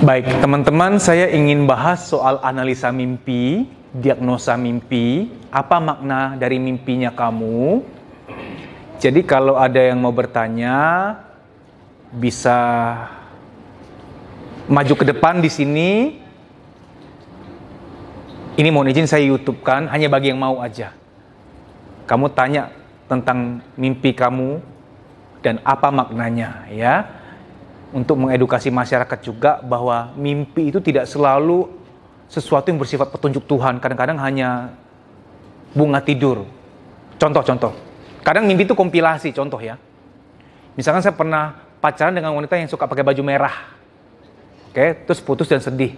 Baik, teman-teman, saya ingin bahas soal analisa mimpi, diagnosa mimpi, apa makna dari mimpinya kamu. Jadi kalau ada yang mau bertanya, bisa maju ke depan di sini. Ini mohon izin saya YouTube-kan, hanya bagi yang mau aja. Kamu tanya tentang mimpi kamu dan apa maknanya, ya. Untuk mengedukasi masyarakat juga bahwa mimpi itu tidak selalu sesuatu yang bersifat petunjuk Tuhan. Kadang-kadang hanya bunga tidur. Contoh-contoh. Kadang mimpi itu kompilasi, contoh ya. Misalkan saya pernah pacaran dengan wanita yang suka pakai baju merah. Oke, terus putus dan sedih.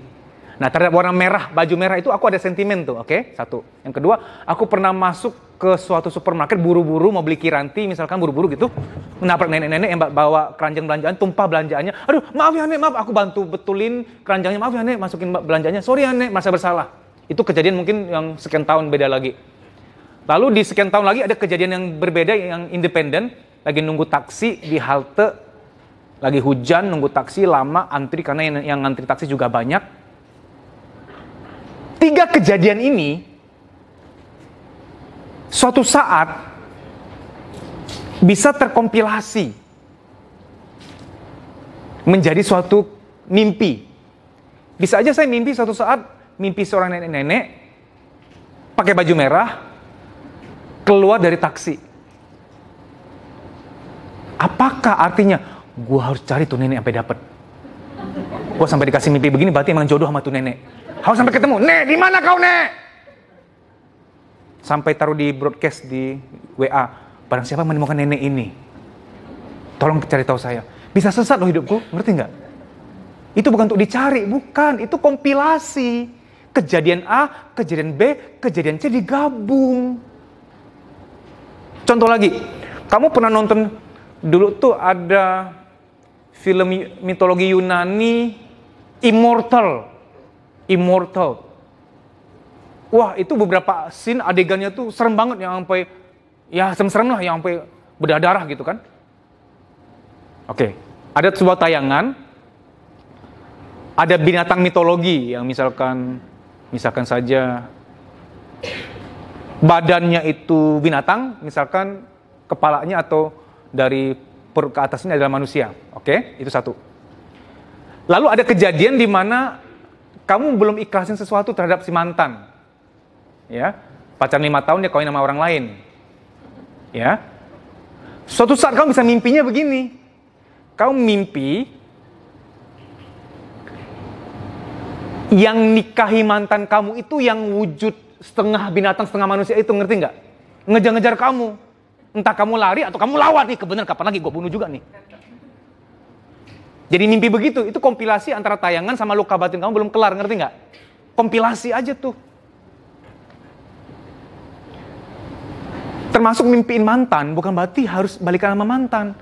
Nah, terhadap warna merah, baju merah itu aku ada sentimen tuh, oke? Satu. Yang kedua, aku pernah masuk ke suatu supermarket buru-buru mau beli kiranti, misalkan buru-buru gitu, menabrak nenek-nenek yang bawa keranjang belanjaan, tumpah belanjaannya. Aduh, maaf ya Nek, maaf, aku bantu betulin keranjangnya, maaf ya Nek, masukin belanjanya. Sorry ya Nek, merasa bersalah. Itu kejadian mungkin yang sekian tahun beda lagi. Lalu di sekian tahun lagi ada kejadian yang berbeda, yang independen, lagi nunggu taksi di halte, lagi hujan, nunggu taksi lama, antri karena yang ngantri taksi juga banyak. 3 kejadian ini suatu saat bisa terkompilasi menjadi suatu mimpi. Bisa aja saya mimpi suatu saat, mimpi seorang nenek-nenek pakai baju merah keluar dari taksi. Apakah artinya gua harus cari tuh nenek sampai dapet? Gua sampai dikasih mimpi begini berarti emang jodoh sama tuh nenek. Harus sampai ketemu. Nek, di mana kau, Nek? Sampai taruh di broadcast di WA. Barang siapa menemukan nenek ini, tolong cari tahu saya. Bisa sesat loh hidupku, ngerti nggak? Itu bukan untuk dicari, bukan. Itu kompilasi. Kejadian A, kejadian B, kejadian C digabung. Contoh lagi, kamu pernah nonton dulu tuh ada film mitologi Yunani, Immortal. Wah, itu beberapa scene adegannya tuh serem banget, yang sampai ya serem-serem lah, yang sampai berdarah gitu kan. Oke, ada sebuah tayangan, ada binatang mitologi yang misalkan saja badannya itu binatang, misalkan kepalanya atau dari perut ke atas ini adalah manusia. Oke, itu satu. Lalu ada kejadian di mana kamu belum ikhlasin sesuatu terhadap si mantan, ya, pacaran 5 tahun dia kawin sama orang lain, ya. Suatu saat kamu bisa mimpinya begini, kamu mimpi yang nikahi mantan kamu itu yang wujud setengah binatang setengah manusia itu, ngerti nggak? Ngejar-ngejar kamu, entah kamu lari atau kamu lawan nih, kebenaran kapan lagi gue bunuh juga nih. Jadi mimpi begitu, itu kompilasi antara tayangan sama luka batin kamu belum kelar, ngerti nggak? Kompilasi aja tuh. Termasuk mimpiin mantan, bukan berarti harus balikan sama mantan.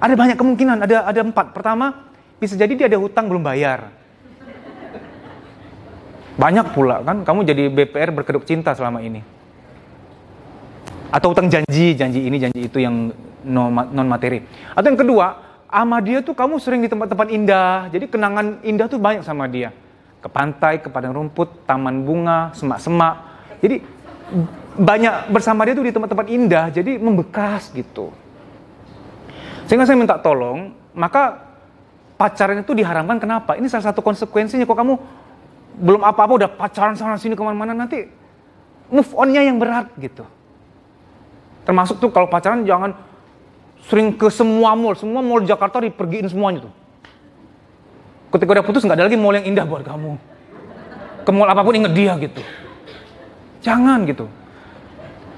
Ada banyak kemungkinan, ada 4. Pertama, bisa jadi dia ada hutang belum bayar. Banyak pula kan, kamu jadi BPR berkedok cinta selama ini. Atau hutang janji ini, janji itu yang non materi. Atau yang kedua, sama dia tuh kamu sering di tempat-tempat indah, jadi kenangan indah tuh banyak sama dia. Ke pantai, ke padang rumput, taman bunga, semak-semak. Jadi banyak bersama dia tuh di tempat-tempat indah, jadi membekas gitu. Sehingga saya minta tolong, maka pacaran itu diharamkan. Kenapa? Ini salah satu konsekuensinya. Kok kamu belum apa-apa udah pacaran sana sini kemana-mana, nanti move on-nya yang berat gitu. Termasuk tuh kalau pacaran jangan sering ke semua mall Jakarta dipergiin semuanya tuh. Ketika udah putus nggak ada lagi mall yang indah buat kamu. Ke mall apapun inget dia gitu. Jangan gitu.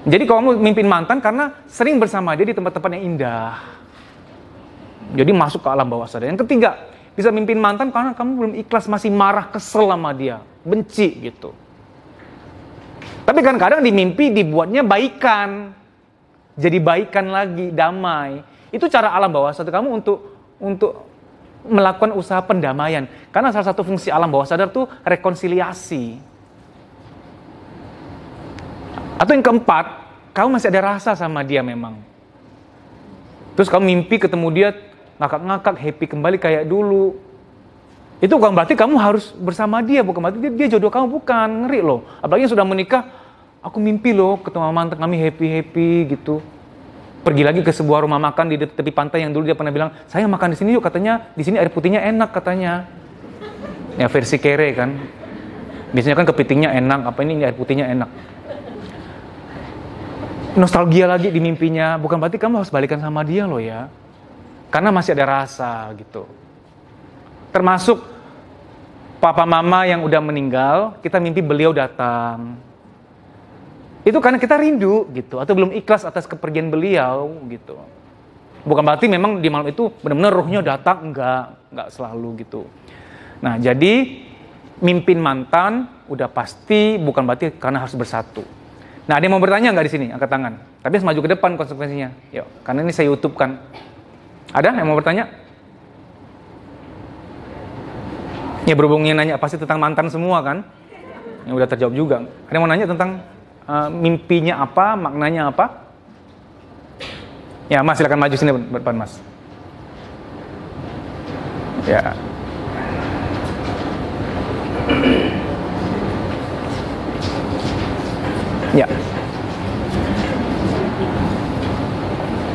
Jadi kalau kamu mimpin mantan karena sering bersama dia di tempat-tempat yang indah. Jadi masuk ke alam bawah sadar. Yang ketiga, bisa mimpin mantan karena kamu belum ikhlas, masih marah, kesel sama dia, benci gitu. Tapi kadang-kadang di mimpi dibuatnya baikan. Jadi baikan lagi, damai. Itu cara alam bawah sadar kamu untuk untuk melakukan usaha pendamaian. Karena salah satu fungsi alam bawah sadar tuh rekonsiliasi. Atau yang keempat, kamu masih ada rasa sama dia memang. Terus kamu mimpi ketemu dia, ngakak-ngakak, happy kembali kayak dulu. Itu bukan berarti kamu harus bersama dia, bukan berarti dia jodoh kamu, bukan. Ngeri loh. Apalagi yang sudah menikah, aku mimpi loh ketemu mantan kami happy-happy gitu. Pergi lagi ke sebuah rumah makan di tepi pantai yang dulu dia pernah bilang, saya makan di sini yuk, katanya di sini air putihnya enak katanya. Ya versi kere kan. Biasanya kan kepitingnya enak, apa ini air putihnya enak. Nostalgia lagi di mimpinya, bukan berarti kamu harus balikan sama dia loh ya. Karena masih ada rasa gitu. Termasuk papa mama yang udah meninggal, kita mimpi beliau datang. Itu karena kita rindu gitu, atau belum ikhlas atas kepergian beliau gitu. Bukan berarti memang di malam itu benar-benar ruhnya datang, enggak selalu gitu. Nah, jadi mimpin mantan udah pasti bukan berarti karena harus bersatu. Nah, ada yang mau bertanya nggak di sini? Angkat tangan. Tapi harus maju ke depan konsekuensinya. Yuk, karena ini saya YouTube kan. Ada yang mau bertanya? Ya berhubungnya nanya pasti tentang mantan semua kan? Yang udah terjawab juga. Ada yang mau nanya tentang mimpinya apa, maknanya apa? Ya, Mas silakan maju sini depan, Mas. Ya. Ya.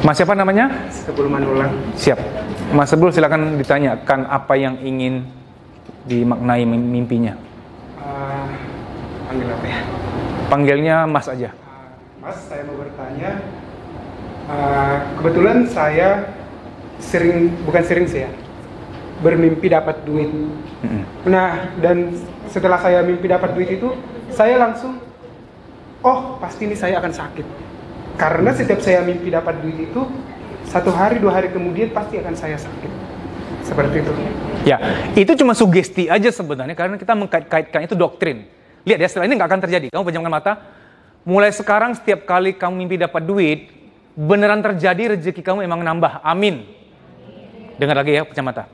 Mas siapa namanya? Sebelum Manulang. Siap. Mas Sebul silakan ditanyakan apa yang ingin dimaknai mimpinya. Panggil apa ya? Panggilnya Mas aja. Mas, saya mau bertanya. Kebetulan saya bukan sering sih ya, bermimpi dapat duit. Nah, dan setelah saya mimpi dapat duit itu, saya langsung, oh pasti ini saya akan sakit. Karena setiap saya mimpi dapat duit itu, 1 hari 2 hari kemudian pasti akan saya sakit. Seperti itu. Ya, itu cuma sugesti aja sebenarnya, karena kita mengkait-kaitkan itu doktrin. Lihat ya, setelah ini nggak akan terjadi. Kamu pejamkan mata. Mulai sekarang setiap kali kamu mimpi dapat duit, beneran terjadi, rezeki kamu emang nambah. Amin. Dengar lagi ya, pejam mata.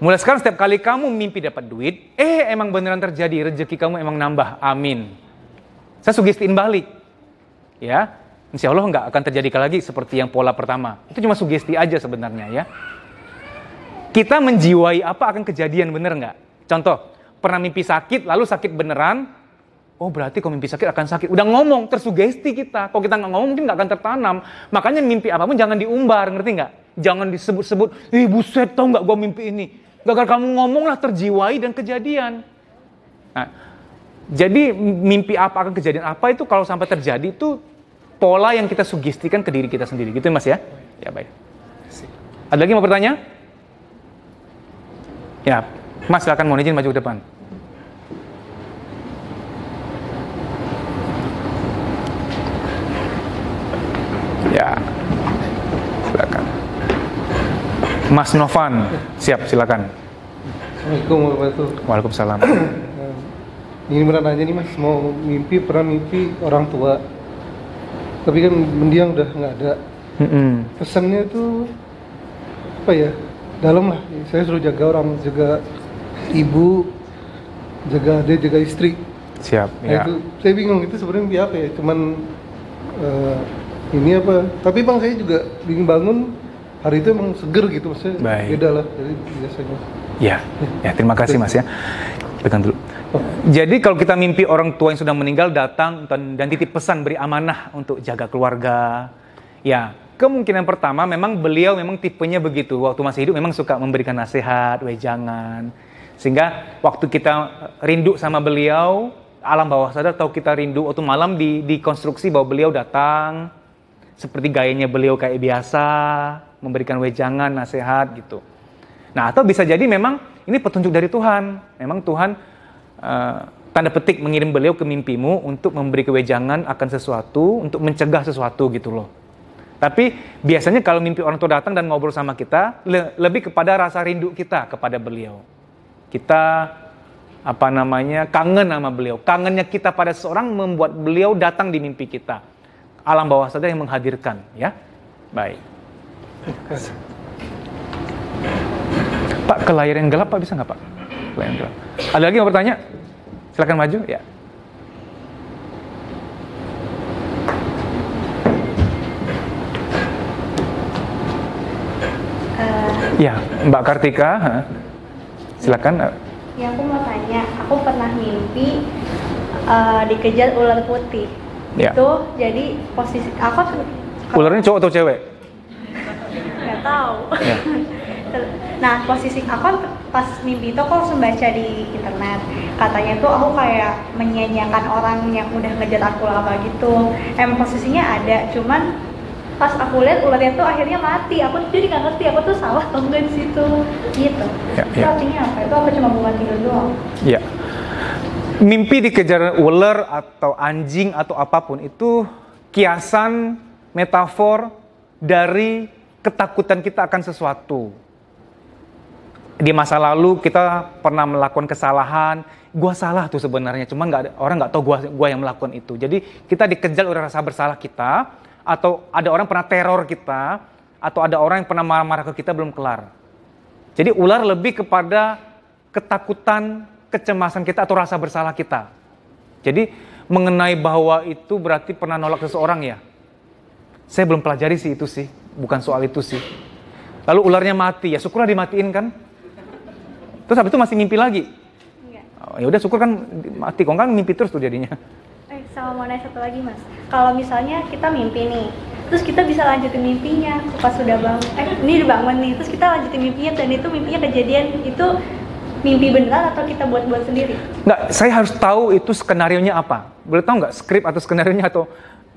Mulai sekarang setiap kali kamu mimpi dapat duit, emang beneran terjadi, rezeki kamu emang nambah. Amin. Saya sugestiin balik. Ya, insya Allah nggak akan terjadi lagi seperti yang pola pertama. Itu cuma sugesti aja sebenarnya ya. Kita menjiwai apa akan kejadian, bener nggak? Contoh, pernah mimpi sakit, lalu sakit beneran, oh berarti kalau mimpi sakit akan sakit. Udah ngomong, tersugesti kita. Kalau kita nggak ngomong, mungkin nggak akan tertanam. Makanya mimpi apapun jangan diumbar, ngerti nggak? Jangan disebut-sebut, buset tau nggak gue mimpi ini. Gagal kamu ngomong lah, terjiwai dan kejadian. Nah, jadi mimpi apa akan kejadian apa itu kalau sampai terjadi itu pola yang kita sugestikan ke diri kita sendiri. Gitu Mas ya? Ya baik. Ada lagi mau bertanya? Ya, Mas silakan, mohon izin maju ke depan. Ya, silakan. Mas Novan, siap, silakan. Assalamualaikum warahmatullahi wabarakatuh. Waalaikumsalam. Ini beneran aja nih Mas, pernah mimpi orang tua, tapi kan mendiang udah nggak ada. Pesannya tuh apa ya? Dalam lah. Saya suruh jaga orang, jaga ibu, jaga adik, jaga istri. Siap. Nah, Ya. itu saya bingung itu sebenarnya mimpi apa ya? Cuman ini apa? Tapi Bang saya juga bingung bangun hari itu emang seger gitu, maksudnya Baik. beda lah dari biasanya. Ya, terima kasih Mas ya. Pegang dulu. Jadi kalau kita mimpi orang tua yang sudah meninggal datang dan titip pesan, beri amanah untuk jaga keluarga. Ya, kemungkinan pertama memang beliau memang tipenya begitu. Waktu masih hidup memang suka memberikan nasihat, wejangan. Sehingga waktu kita rindu sama beliau, alam bawah sadar tahu kita rindu, waktu malam dikonstruksi bahwa beliau datang, seperti gayanya beliau kayak biasa, memberikan wejangan, nasihat gitu. Nah, atau bisa jadi memang ini petunjuk dari Tuhan. Memang Tuhan tanda petik mengirim beliau ke mimpimu untuk memberi kewejangan akan sesuatu, untuk mencegah sesuatu gitu loh. Tapi biasanya kalau mimpi orang tua datang dan ngobrol sama kita, lebih kepada rasa rindu kita kepada beliau. Kita kangen sama beliau. Kangennya kita pada seseorang membuat beliau datang di mimpi kita. Alam bawah sadar yang menghadirkan, ya. Baik. Pak, ke layar yang gelap Pak, bisa nggak Pak? Layar yang gelap. Ada lagi yang mau bertanya? Silakan maju ya. Ya, Mbak Kartika, silakan. Ya, aku mau tanya, aku pernah mimpi dikejar ular putih. Ya. Itu jadi posisi aku Ularnya cowok atau cewek? nggak tahu. Ya. Nah, posisi aku pas mimpi itu aku langsung baca di internet. Katanya tuh aku kayak menyanyiakan orang yang udah ngejar aku lama gitu. Emang posisinya ada, cuman pas aku lihat ularnya tuh akhirnya mati. Aku jadi nggak ngerti aku tuh salah atau enggak di situ. Gitu. Ya, Itu ya. artinya apa? Itu aku cuma bukan tidur doang. Ya. Mimpi dikejar ular atau anjing atau apapun itu kiasan, metafor dari ketakutan kita akan sesuatu. Di masa lalu kita pernah melakukan kesalahan, gua salah tuh sebenarnya, cuma orang nggak tahu gua yang melakukan itu. Jadi kita dikejar oleh rasa bersalah kita, atau ada orang pernah teror kita, atau ada orang yang pernah marah-marah ke kita belum kelar. Jadi ular lebih kepada ketakutan, kecemasan kita atau rasa bersalah kita. Jadi mengenai bahwa itu berarti pernah nolak seseorang ya. Saya belum pelajari sih itu sih, bukan soal itu sih. Lalu ularnya mati, ya syukurlah dimatiin kan. Terus habis itu masih mimpi lagi. Enggak. Oh, ya udah syukur kan mati, kok kan mimpi terus tuh jadinya. Sama mau nanya satu lagi mas, kalau misalnya kita mimpi nih, terus kita bisa lanjutin mimpinya pas sudah bangun, ini udah bangun nih, terus kita lanjutin mimpinya dan itu mimpinya kejadian, itu mimpi beneran atau kita buat-buat sendiri? Nggak, saya harus tahu itu skenarionya apa. Boleh tahu nggak skrip atau skenarionya atau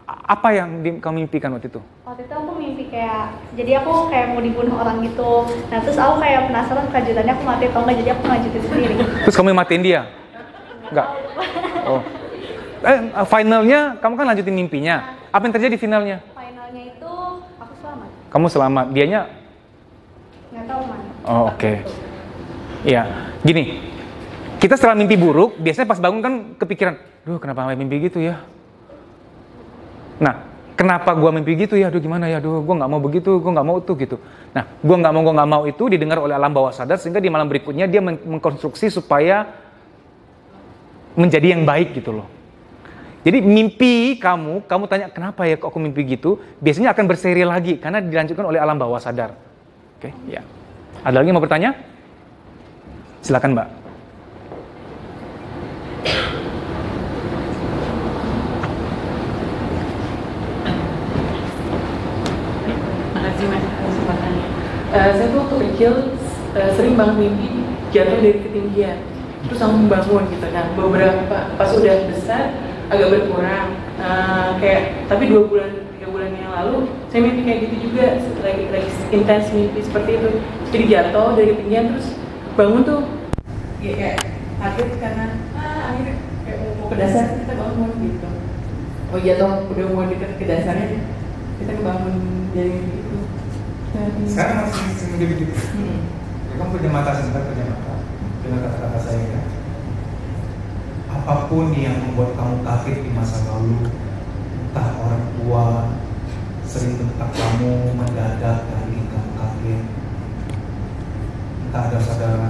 apa yang kamu mimpikan waktu itu? Waktu itu aku mimpi kayak, jadi aku kayak mau dibunuh orang gitu, nah terus aku kayak penasaran kelanjutannya aku mati atau enggak, jadi aku lanjutin sendiri. Terus kamu yang matiin dia? Nggak? Oh. Finalnya kamu kan lanjutin mimpinya. Apa yang terjadi finalnya? Finalnya itu aku selamat. Kamu selamat, dianya? Nggak tahu man. Oh, oke. Iya, gini. Kita setelah mimpi buruk, biasanya pas bangun kan kepikiran, duh kenapa mimpi gitu ya? Nah, kenapa gua mimpi gitu ya? Aduh gimana ya? Aduh, gua nggak mau begitu, gua nggak mau tuh gitu. Nah, gua nggak mau itu didengar oleh alam bawah sadar sehingga di malam berikutnya dia mengkonstruksi supaya menjadi yang baik gitu loh. Jadi mimpi kamu tanya kenapa ya kok aku mimpi gitu? Biasanya akan berseri lagi karena dilanjutkan oleh alam bawah sadar. Oke, ya. Ada lagi yang mau bertanya? Silakan Mbak. Makasih mas kesempatannya. Saya tuh waktu kecil sering banget mimpi jatuh dari ketinggian, terus langsung bangun gitu. Nah beberapa pas udah besar agak berkurang. Tapi 2 bulan 3 bulan yang lalu saya mimpi kayak gitu juga, lagi intens mimpi seperti itu. Jadi jatuh dari ketinggian terus bangun tuh ya kayak kaget karena akhirnya kayak mau ke dasar kita bangun gitu. Oh jatuh udah mau deket ke dasarnya kita bangun dari gitu. Sekarang masih menjadi begitu. Ya, kamu punya mata sebentar, punya mata. Dengar kata-kata saya ya. Apapun yang membuat kamu kaget di masa lalu, entah orang tua sering bentak kamu mendadak dan bikin kamu kaget, entah ada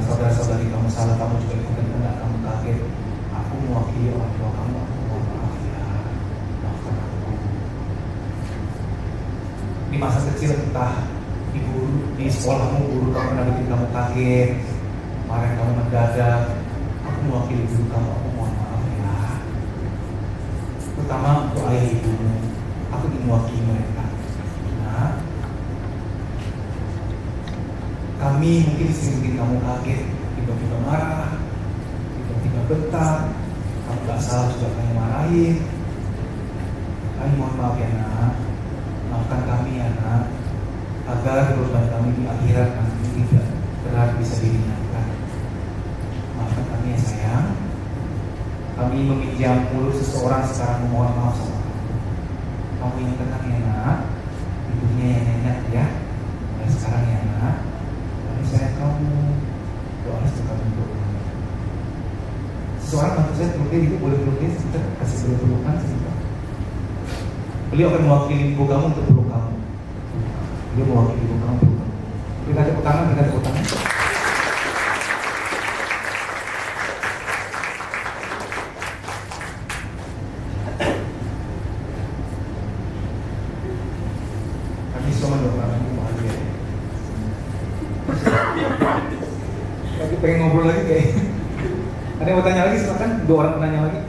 saudara-saudari kamu salah, kamu juga ikut mendadak kamu kaget. Aku mewakili orang tua kamu, aku mohon maaf ya, maafkan aku. Di masa kecil entah di sekolahmu guru kamu pernah bikin kamu kaget, kemarin kamu mendadak, aku mewakili guru kamu, aku mohon maaf ya. Terutama untuk ayah ibumu, aku ingin mewakili mereka. Nah, kami mungkin sering bikin kamu kaget, tiba-tiba marah, tiba-tiba bentak, kamu gak salah juga kami marahin. Kami mohon maaf ya nak, maafkan kami ya nak, agar korban kami di akhirat nanti tidak berat bisa diringankan. Maafkan kami ya sayang. Kami meminjam mulut seseorang sekarang memohon maaf sama kamu. Kamu yang tenang ya nak, ibunya yang nyenyak ya. Mulai sekarang ya nak, kami sayang kamu. Doa restu kami untuk kamu. Seseorang bantu saya peluk dia gitu, boleh peluk dia sebentar, kasih boleh pelukan sebentar. Beliau akan mewakili ibu kamu untuk peluk kamu. Dia mewakili ibu kamu peluk kamu. Berikan tepuk tangan, berikan tepuk tangan. pengen ngobrol lagi kayak. Ada yang mau tanya lagi, silakan. 2 orang penanya lagi.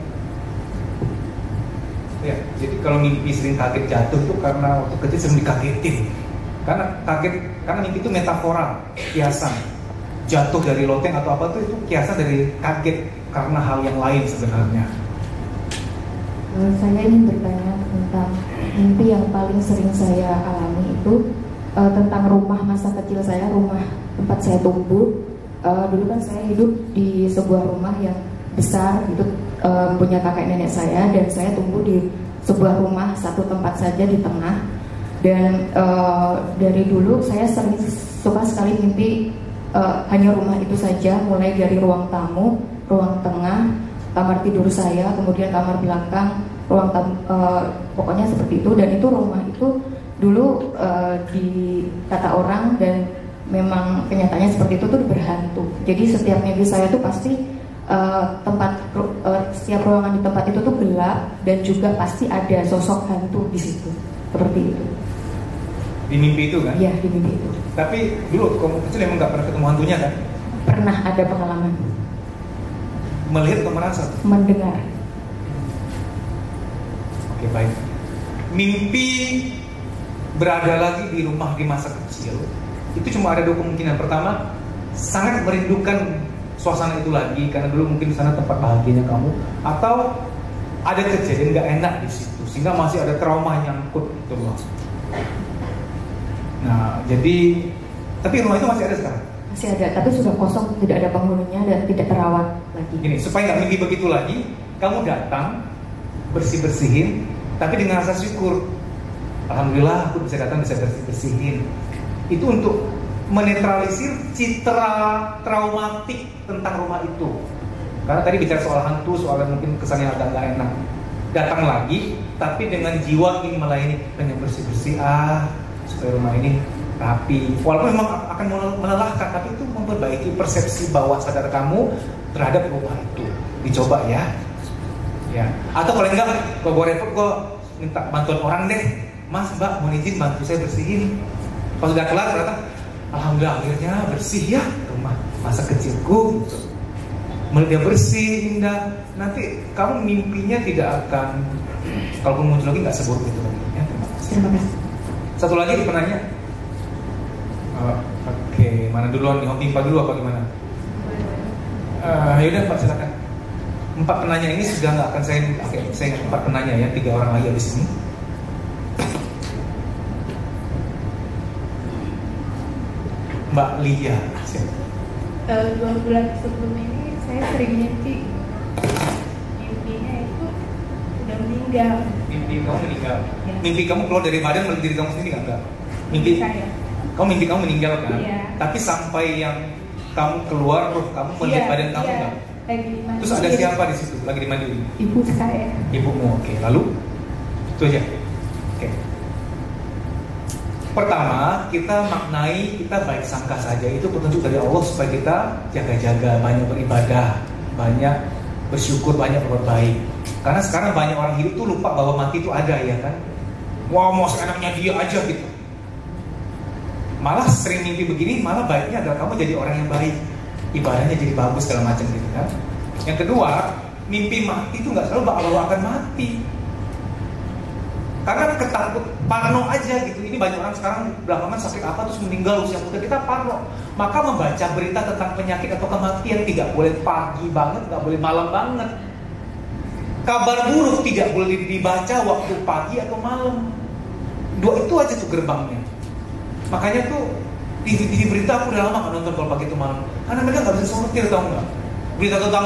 Ya, jadi kalau mimpi sering kaget jatuh tuh karena waktu kecil sering dikagetin. Karena mimpi itu metaforal, kiasan. Jatuh dari loteng atau apa tuh itu kiasan dari kaget karena hal yang lain sebenarnya. Saya ingin bertanya tentang mimpi yang paling sering saya alami itu tentang rumah masa kecil saya, rumah tempat saya tumbuh. Dulu kan saya hidup di sebuah rumah yang besar, itu punya kakek nenek saya, dan saya tumbuh di sebuah rumah satu tempat saja di tengah. Dan dari dulu saya sering suka sekali mimpi hanya rumah itu saja, mulai dari ruang tamu, ruang tengah, kamar tidur saya, kemudian kamar belakang, ruang tamu, pokoknya seperti itu. Dan itu rumah itu dulu di kata orang dan memang kenyataannya seperti itu tuh berhantu. Jadi setiap minggu saya tuh pasti setiap ruangan di tempat itu tuh gelap dan juga pasti ada sosok hantu di situ. Seperti itu. Di mimpi itu kan? Iya, di mimpi itu. Tapi dulu kamu kecil emang nggak pernah ketemu hantunya kan? Pernah ada pengalaman. Melihat atau merasa? Mendengar. Oke, baik. Mimpi berada lagi di rumah di masa kecil itu cuma ada 2 kemungkinan. Pertama, sangat merindukan suasana itu lagi karena dulu mungkin di sana tempat bahagianya kamu, atau ada kejadian nggak enak di situ sehingga masih ada trauma nyangkut gitu loh. Nah, jadi tapi rumah itu masih ada sekarang? Masih ada, tapi sudah kosong, tidak ada penghuninya dan tidak terawat lagi. Ini supaya nggak mimpi begitu lagi, kamu datang bersih-bersihin, tapi dengan rasa syukur. Alhamdulillah aku bisa datang, bisa bersih-bersihin. Itu untuk menetralisir citra traumatik tentang rumah itu. Karena tadi bicara soal hantu, soal mungkin kesannya agak nggak enak. Datang lagi, tapi dengan jiwa ingin melayani, pengen bersih-bersih, supaya rumah ini rapi. Walaupun memang akan melelahkan, tapi itu memperbaiki persepsi bawah sadar kamu terhadap rumah itu. Dicoba ya. Ya. Atau kalau enggak, kalau gue repot, gue minta bantuan orang deh. Mas, Mbak, mau izin bantu saya bersihin. Pas sudah kelar ternyata, alhamdulillah akhirnya bersih ya rumah masa kecilku. Gitu. Melihat bersih, indah. Nanti kamu mimpinya tidak akan, kalau muncul lagi nggak seburuk itu lagi. Ya, terima kasih. Terima kasih. Satu lagi di penanya. Oke, mana duluan nih? Hobi dulu apa gimana? Yaudah Pak, silakan. 4 penanya ini sudah nggak akan saya 4 penanya ya, 3 orang lagi habis ini. Mbak Lia. 2 bulan sebelum ini saya sering mimpi. Mimpinya itu udah meninggal. Mimpi kamu meninggal. Ya. Mimpi kamu keluar dari badan melalui diri kamu sendiri nggak? Mimpi saya. Kamu mimpi kamu meninggal kan? Iya. Tapi sampai yang kamu keluar, roh kamu melihat badan kamu nggak? Lagi dimandiin. Terus ada siapa di situ? Lagi dimandiin? Ibu saya. Ibumu. Oke. Lalu itu aja. Oke. Pertama, kita maknai, kita baik sangka saja. Itu petunjuk dari Allah supaya kita jaga-jaga, banyak beribadah, banyak bersyukur, banyak berbuat baik. Karena sekarang banyak orang hidup tuh lupa bahwa mati itu ada, ya kan? Wah, mau seenaknya dia aja gitu. Malah sering mimpi begini, malah baiknya adalah kamu jadi orang yang baik, ibadahnya jadi bagus segala macam gitu kan. Yang kedua, mimpi mati itu nggak selalu bahwa akan mati. Karena ketakut, parno aja gitu. Ini banyak orang sekarang belakangan sakit apa terus meninggal usia muda, kita parno. Maka membaca berita tentang penyakit atau kematian tidak boleh pagi banget, nggak boleh malam banget. Kabar buruk tidak boleh dibaca waktu pagi atau malam. 2 itu aja tuh gerbangnya. Makanya tuh TV berita aku udah lama nggak nonton kalau pagi itu malam. Karena mereka nggak bisa sortir, tau nggak? Berita tentang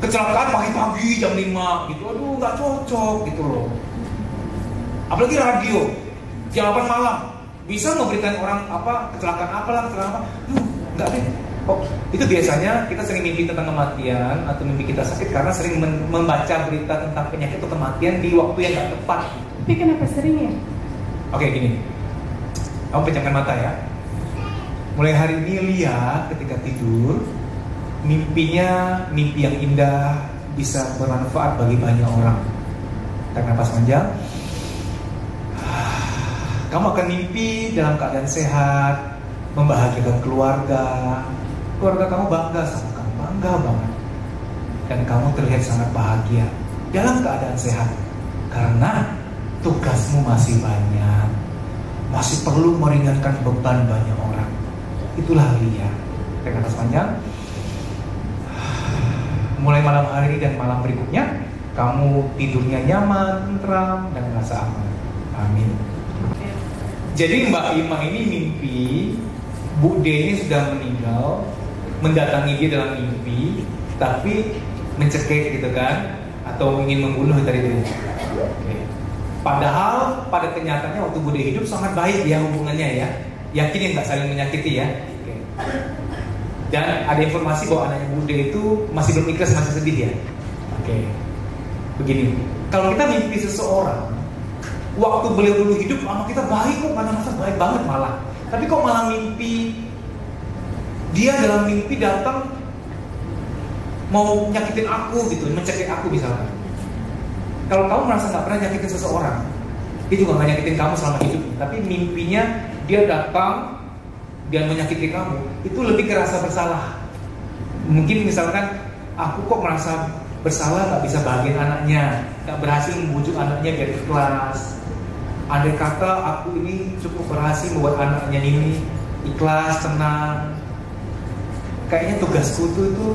kecelakaan pagi-pagi jam 5 gitu, aduh nggak cocok gitu loh. Apalagi radio jam 8 malam bisa memberikan orang apa kecelakaan apalah kecelakaan apa, nggak deh. Oh, itu biasanya kita sering mimpi tentang kematian atau mimpi kita sakit karena sering membaca berita tentang penyakit atau kematian di waktu yang nggak tepat. Tapi kenapa sering ya? Oke, gini, kamu pejamkan mata ya. Mulai hari ini Lia ketika tidur mimpinya mimpi yang indah, bisa bermanfaat bagi banyak orang. Tarik nafas panjang. Kamu akan mimpi dalam keadaan sehat, membahagiakan keluarga, keluarga kamu bangga sama kamu, bangga banget. Dan kamu terlihat sangat bahagia dalam keadaan sehat. Karena tugasmu masih banyak, masih perlu meringankan beban banyak orang. Itulah Lia. Tarik nafas panjang. Mulai malam hari dan malam berikutnya, kamu tidurnya nyaman, tentram, dan merasa aman. Amin. Jadi Mbak Ima ini mimpi Bu D ini sudah meninggal, mendatangi dia dalam mimpi, tapi mencekik gitu kan, atau ingin membunuh tadi itu. Oke. Padahal pada kenyataannya waktu Bu D hidup sangat baik ya hubungannya ya, yakin ya nggak saling menyakiti ya. Oke. Dan ada informasi bahwa anaknya Bu D itu masih belum ikhlas, masih sedih ya. Oke. Begini, kalau kita mimpi seseorang, waktu beliau dulu hidup sama kita baik kok, mana masa baik banget malah. Tapi kok malah mimpi dia dalam mimpi datang mau nyakitin aku gitu, mencekik aku misalkan. Kalau kamu merasa nggak pernah nyakitin seseorang, dia juga nggak nyakitin kamu selama hidup. Tapi mimpinya dia datang dan menyakiti kamu, itu lebih kerasa bersalah. Mungkin misalkan aku kok merasa bersalah nggak bisa bahagian anaknya, nggak berhasil membujuk anaknya biar ikhlas. Andai kata aku ini cukup berhasil membuat anaknya ini ikhlas, tenang, kayaknya tugasku tuh itu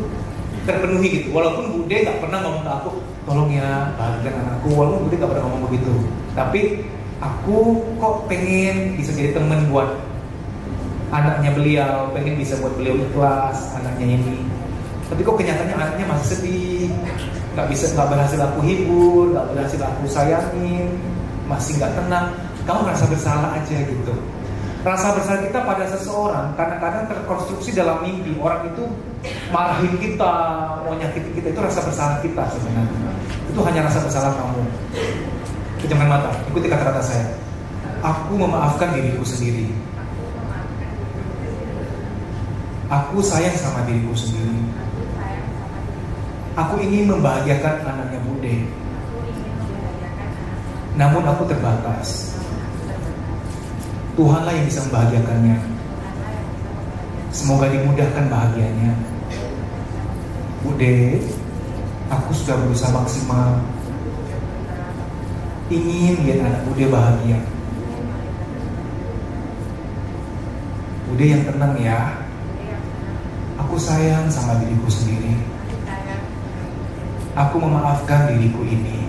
terpenuhi gitu. Walaupun Bude nggak pernah ngomong ke aku, tolong ya bahagiakan anakku. Walaupun Bude nggak pernah ngomong begitu, tapi aku kok pengen bisa jadi teman buat anaknya beliau, pengen bisa buat beliau ikhlas anaknya ini. Tapi kok kenyataannya anaknya masih sedih, nggak berhasil aku hibur, nggak berhasil aku sayangin, masih nggak tenang. Kamu merasa bersalah aja gitu. Rasa bersalah kita pada seseorang kadang-kadang terkonstruksi dalam mimpi. Orang itu marahin kita, mau nyakitin kita, itu rasa bersalah kita sebenarnya. Itu hanya rasa bersalah kamu. Pejamkan mata, ikuti kata-kata saya. Aku memaafkan diriku sendiri. Aku sayang sama diriku sendiri. Aku ingin membahagiakan anaknya Bude. Namun aku terbatas. Tuhanlah yang bisa membahagiakannya. Semoga dimudahkan bahagianya. Bude, aku sudah berusaha maksimal, ingin lihat anak Bude bahagia. Bude yang tenang ya. Aku sayang sama diriku sendiri. Aku memaafkan diriku ini.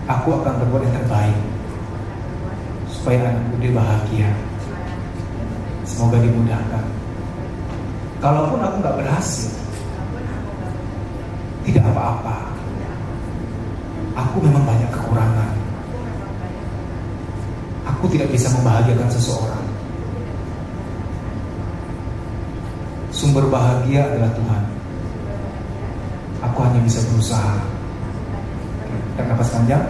Aku akan berbuat yang terbaik supaya anak Bude bahagia. Semoga dimudahkan. Kalaupun aku gak berhasil, tidak apa-apa. Aku memang banyak kekurangan. Aku tidak bisa membahagiakan seseorang. Sumber bahagia adalah Tuhan. Aku hanya bisa berusaha. Tarik nafas panjang.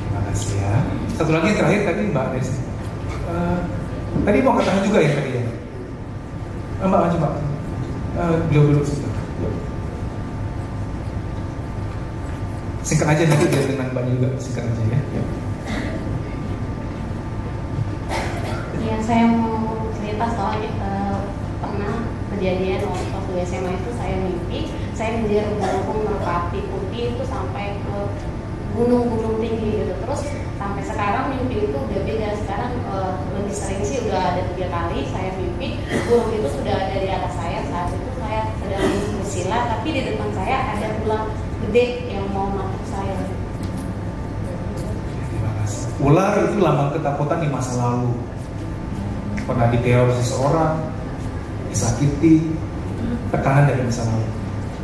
Terima kasih ya. Satu lagi yang terakhir tadi Mbak Des. Tadi mau katakan juga ya tadi ya. Mbak maju Mbak. Beliau dulu situ. Singkat aja nanti biar dengan Mbak juga singkat aja ya. Ya saya mau cerita soalnya pernah kejadian waktu SMA itu saya mimpi saya menjadi gunung Merpati Putih itu sampai ke gunung-gunung tinggi gitu. Terus sampai sekarang mimpi itu udah beda. Sekarang lebih sering sih udah ada 3 kali saya mimpi gunung itu sudah ada di atas saya. Saat itu saya sedang bersila, tapi di depan saya ada ular gede yang mau masuk saya. Ular itu lambang ketakutan di masa lalu. Pernah diteror seseorang, disakiti, tekanan dari masa lalu.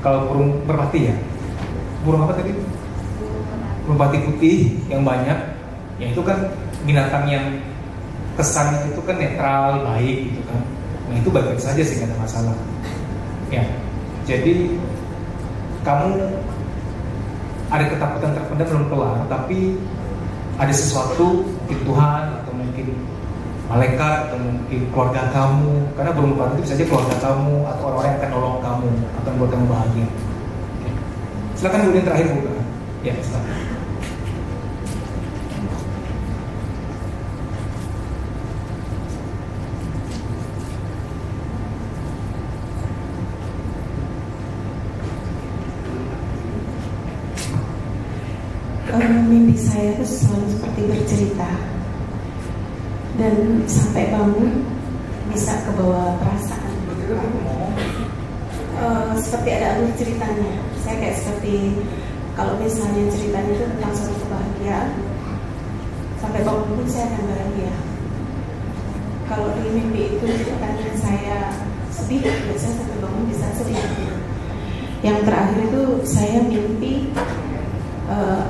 Kalau burung merpati ya, burung apa tadi? Burung merpati putih yang banyak, ya itu kan binatang yang kesannya itu kan netral, baik gitu kan. Nah itu baik-baik saja sih, gak ada masalah. Ya, jadi kamu ada ketakutan terpendam belum kelar, tapi ada sesuatu mungkin Tuhan atau mungkin malaikat atau mungkin keluarga kamu, karena burung merpati itu bisa saja keluarga kamu atau orang-orang yang akan nolong kamu, akan membuat kamu bahagia. Silakan Bu yang terakhir Bu. Ya, silakan. saya itu selalu seperti bercerita, dan sampai bangun bisa kebawa perasaan. Seperti ada alur ceritanya. Saya kayak seperti kalau misalnya ceritanya itu tentang suatu kebahagiaan, sampai bangun pun saya akan bahagia. Kalau di mimpi itu ceritanya saya sedih, biasanya sampai bangun bisa sedih. Yang terakhir itu saya mimpi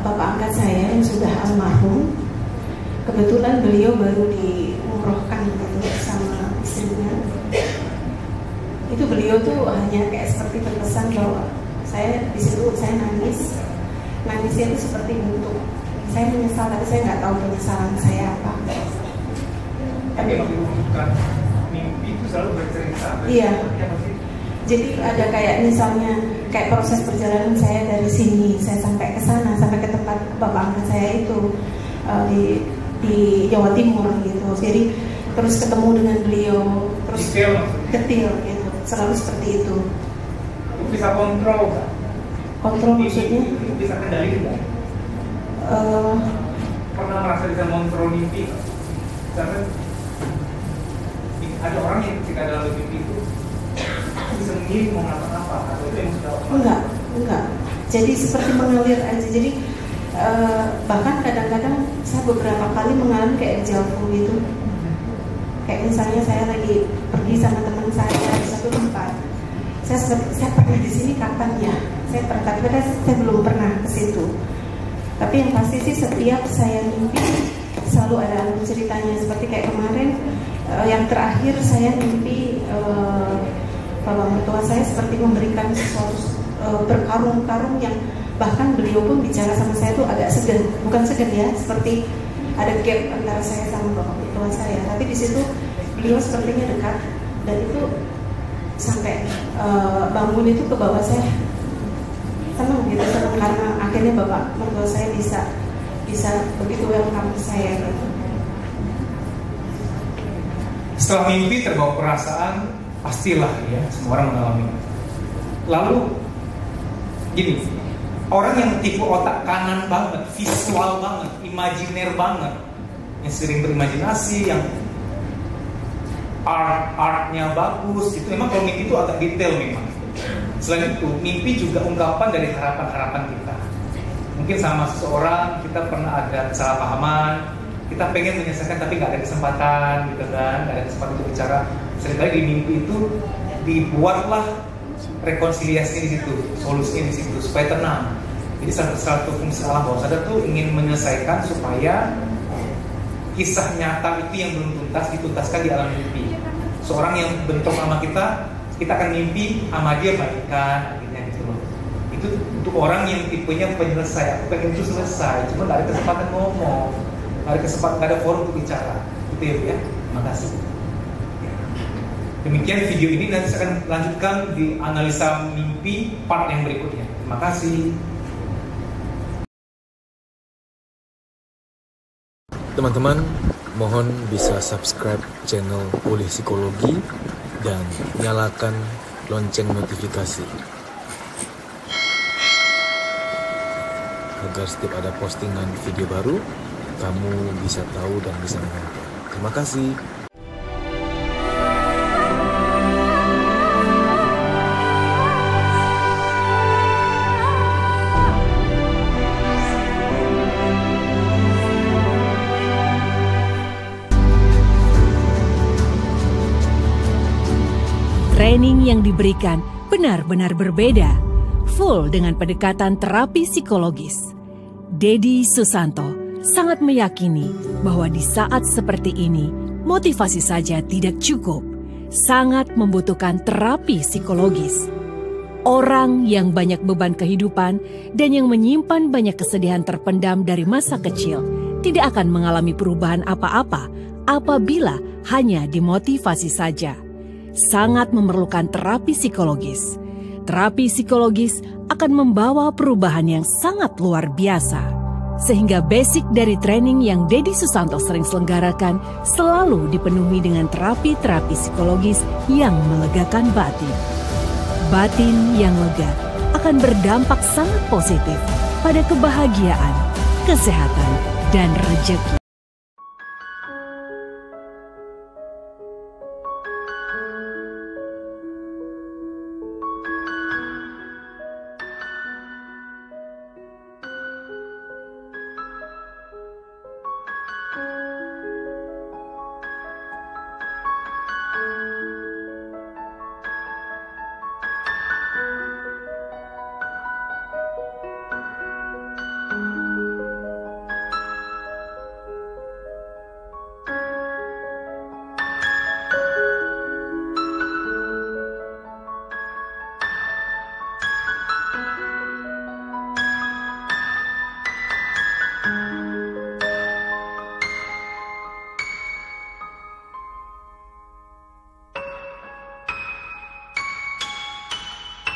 bapak angkat saya yang sudah almarhum. Kebetulan beliau baru diumrohkan sama istrinya. Itu beliau tuh hanya kayak seperti berpesan bahwa saya di situ saya nangis. Nangisnya itu seperti bentuk saya menyesal, tapi saya nggak tahu penyesalan saya apa. Tapi bukan mimpi itu selalu bercerita. Iya. Jadi ada kayak misalnya kayak proses perjalanan saya dari sini, saya sampai ke sana, sampai ke tempat bapak angkat saya itu di Jawa Timur gitu. Jadi terus ketemu dengan beliau, terus detail gitu, selalu seperti itu. Bisa kontrol nggak? Kontrol maksudnya? Bisa kendali nggak? Pernah merasa bisa kontrol mimpi? Karena ada orang yang ketika dalam mimpi itu bisa memilih mau apa atau itu yang sudah enggak. Jadi seperti mengalir aja. Jadi bahkan kadang-kadang saya beberapa kali mengalami kayak dejavu gitu. Kayak misalnya saya lagi pergi sama teman saya di satu tempat. Saya pernah di sini kapan ya? Saya pernah, tapi saya belum pernah ke situ. Tapi yang pasti sih setiap saya mimpi selalu ada alur ceritanya. Seperti kayak kemarin yang terakhir saya mimpi bapak mertua saya seperti memberikan sesuatu berkarung-karung yang bahkan beliau pun bicara sama saya tuh agak segan, bukan segan ya, seperti ada gap antara saya sama bapak mertua saya. Tapi di situ beliau sepertinya dekat, dan itu sampai bangun itu ke bawah saya senang gitu, senang karena akhirnya bapak mertua saya bisa begitu welcome saya gitu. Setelah mimpi terbawa perasaan, pastilah ya semua orang mengalami. Lalu gini, orang yang tipe otak kanan banget, visual banget, imajiner banget, yang sering berimajinasi, yang artnya bagus, itu memang kalau mimpi itu agak detail memang. Selain itu, mimpi juga ungkapan dari harapan-harapan kita. Mungkin sama seseorang kita pernah ada kesalahpahaman, kita pengen menyelesaikan tapi nggak ada kesempatan gitu kan, nggak ada kesempatan untuk bicara. Seringkali di mimpi itu dibuatlah rekonsiliasi di situ, solusinya di situ supaya tenang. Jadi satu fungsi alam bawah sadar tuh ingin menyelesaikan supaya kisah nyata itu yang belum tuntas dituntaskan di alam mimpi. Seorang yang bentrok sama kita akan mimpi sama dia baikan akhirnya gitu loh. Itu untuk orang yang tipenya penyelesai, aku pengen itu selesai, cuma nggak ada kesempatan ngomong, nggak ada forum untuk bicara. Itu ya, terima kasih. Demikian video ini, nanti saya akan lanjutkan di analisa mimpi part yang berikutnya. Terima kasih. Teman-teman, mohon bisa subscribe channel Pulih Psikologi dan nyalakan lonceng notifikasi agar setiap ada postingan video baru, kamu bisa tahu dan bisa menonton. Terima kasih. Training yang diberikan benar-benar berbeda, full dengan pendekatan terapi psikologis. Dedi Susanto sangat meyakini bahwa di saat seperti ini, motivasi saja tidak cukup, sangat membutuhkan terapi psikologis. Orang yang banyak beban kehidupan dan yang menyimpan banyak kesedihan terpendam dari masa kecil tidak akan mengalami perubahan apa-apa apabila hanya dimotivasi saja. Sangat memerlukan terapi psikologis. Terapi psikologis akan membawa perubahan yang sangat luar biasa. Sehingga basic dari training yang Dedi Susanto sering selenggarakan selalu dipenuhi dengan terapi-terapi psikologis yang melegakan batin. Batin yang lega akan berdampak sangat positif pada kebahagiaan, kesehatan, dan rezeki.